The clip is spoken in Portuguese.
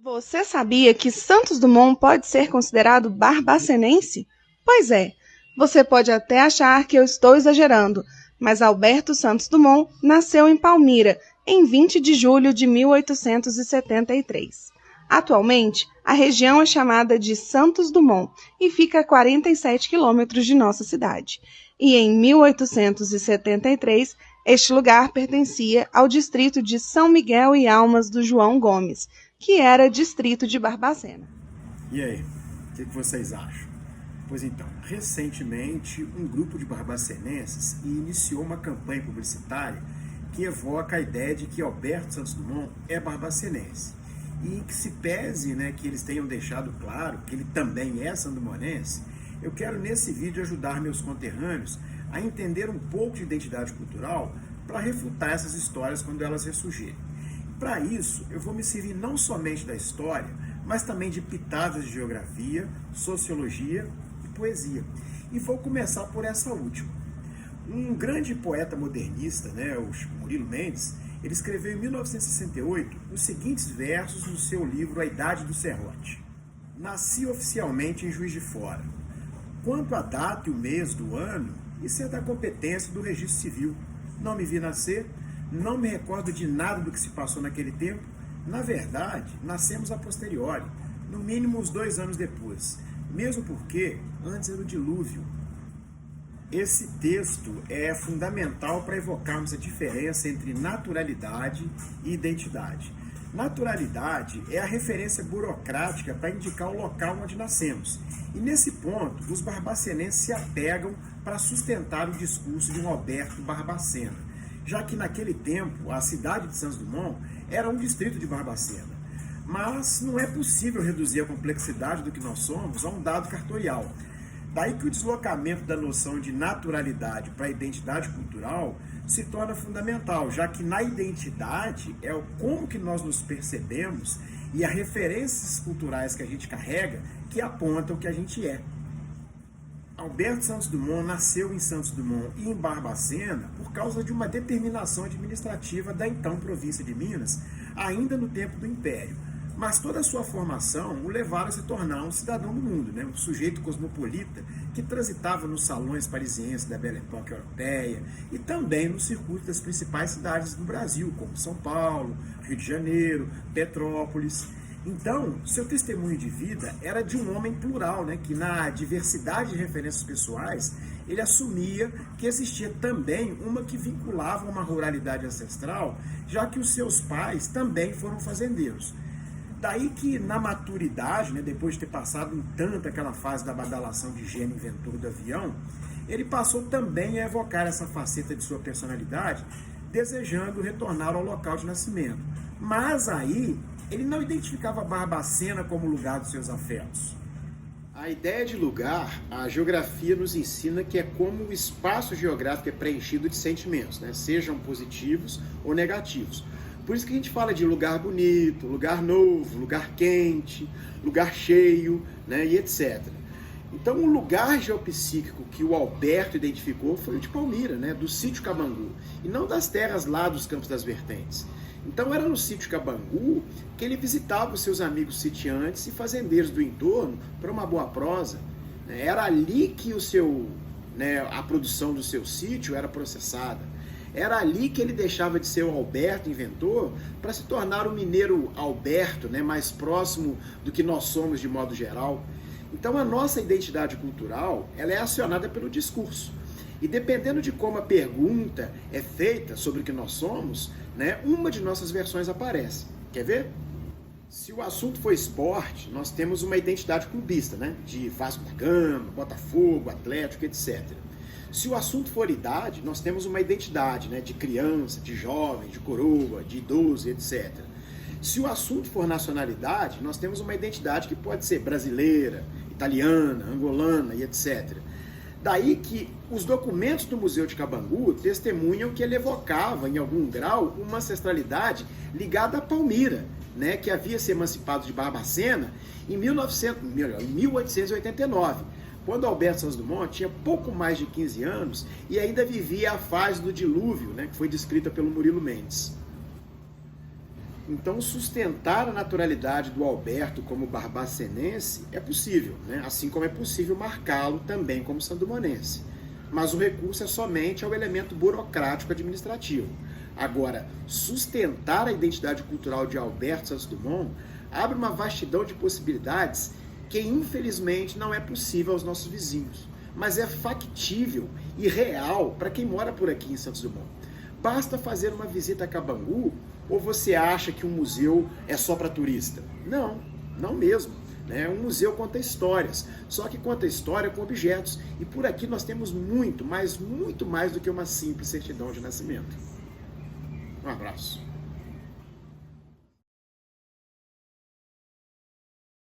Você sabia que Santos Dumont pode ser considerado barbacenense? Pois é, você pode até achar que eu estou exagerando, mas Alberto Santos Dumont nasceu em Palmira, em 20 de julho de 1873. Atualmente, a região é chamada de Santos Dumont e fica a 47 quilômetros de nossa cidade. E em 1873, este lugar pertencia ao distrito de São Miguel e Almas do João Gomes, que era distrito de Barbacena. E aí, o que vocês acham? Pois então, recentemente um grupo de barbacenenses iniciou uma campanha publicitária que evoca a ideia de que Alberto Santos Dumont é barbacenense. E que se pese que eles tenham deixado claro que ele também é sandumonense, eu quero nesse vídeo ajudar meus conterrâneos a entender um pouco de identidade cultural para refutar essas histórias quando elas ressurgirem. Para isso, eu vou me servir não somente da história, mas também de pitadas de geografia, sociologia e poesia. E vou começar por essa última. Um grande poeta modernista, o Murilo Mendes, ele escreveu em 1968 os seguintes versos no seu livro A Idade do Serrote. Nasci oficialmente em Juiz de Fora. Quanto à data e o mês do ano, isso é da competência do registro civil. Não me vi nascer, não me recordo de nada do que se passou naquele tempo. Na verdade, nascemos a posteriori, no mínimo uns 2 anos depois, mesmo porque antes era o dilúvio. Esse texto é fundamental para evocarmos a diferença entre naturalidade e identidade. Naturalidade é a referência burocrática para indicar o local onde nascemos. E nesse ponto, os barbacenenses se apegam para sustentar o discurso de um Alberto Barbacena, já que naquele tempo a cidade de Santos Dumont era um distrito de Barbacena. Mas não é possível reduzir a complexidade do que nós somos a um dado cartorial. Daí que o deslocamento da noção de naturalidade para a identidade cultural se torna fundamental, já que na identidade é o como que nós nos percebemos e as referências culturais que a gente carrega que apontam o que a gente é. Alberto Santos Dumont nasceu em Santos Dumont e em Barbacena por causa de uma determinação administrativa da então província de Minas, ainda no tempo do Império. Mas toda a sua formação o levaram a se tornar um cidadão do mundo, um sujeito cosmopolita que transitava nos salões parisienses da Belle Époque europeia e também no circuito das principais cidades do Brasil, como São Paulo, Rio de Janeiro, Petrópolis. Então, seu testemunho de vida era de um homem plural, que na diversidade de referências pessoais, ele assumia que existia também uma que vinculava uma ruralidade ancestral, já que os seus pais também foram fazendeiros. Daí que na maturidade, depois de ter passado um tanto aquela fase da badalação de gênio inventor do avião, ele passou também a evocar essa faceta de sua personalidade, desejando retornar ao local de nascimento. Mas aí, ele não identificava Barbacena como lugar dos seus afetos. A ideia de lugar, a geografia nos ensina que é como o espaço geográfico é preenchido de sentimentos, sejam positivos ou negativos. Por isso que a gente fala de lugar bonito, lugar novo, lugar quente, lugar cheio, e etc. Então, o lugar geopsíquico que o Alberto identificou foi o de Palmira, do sítio Cabangu, e não das terras lá dos Campos das Vertentes. Então, era no sítio Cabangu que ele visitava os seus amigos sitiantes e fazendeiros do entorno para uma boa prosa. Era ali que a produção do seu sítio era processada. Era ali que ele deixava de ser o Alberto inventor para se tornar o mineiro Alberto, mais próximo do que nós somos de modo geral. Então a nossa identidade cultural ela é acionada pelo discurso. E dependendo de como a pergunta é feita sobre o que nós somos, uma de nossas versões aparece. Quer ver? Se o assunto for esporte, nós temos uma identidade clubista, de Vasco da Gama, Botafogo, Atlético, etc. Se o assunto for idade, nós temos uma identidade de criança, de jovem, de coroa, de idoso, etc. Se o assunto for nacionalidade, nós temos uma identidade que pode ser brasileira, italiana, angolana e etc. Daí que os documentos do Museu de Cabangu testemunham que ele evocava, em algum grau, uma ancestralidade ligada a Palmira, que havia se emancipado de Barbacena em 1889. Quando Alberto Santos Dumont tinha pouco mais de 15 anos e ainda vivia a fase do dilúvio, que foi descrita pelo Murilo Mendes. Então, sustentar a naturalidade do Alberto como barbacenense é possível, né? Assim como é possível marcá-lo também como sandumonense. Mas o recurso é somente ao elemento burocrático administrativo. Agora, sustentar a identidade cultural de Alberto Santos Dumont abre uma vastidão de possibilidades que, infelizmente, não é possível aos nossos vizinhos, mas é factível e real para quem mora por aqui em Santos Dumont. Basta fazer uma visita a Cabangu, ou você acha que um museu é só para turista? Não, não mesmo. Um museu conta histórias, só que conta história com objetos. E por aqui nós temos muito, mas muito mais do que uma simples certidão de nascimento. Um abraço.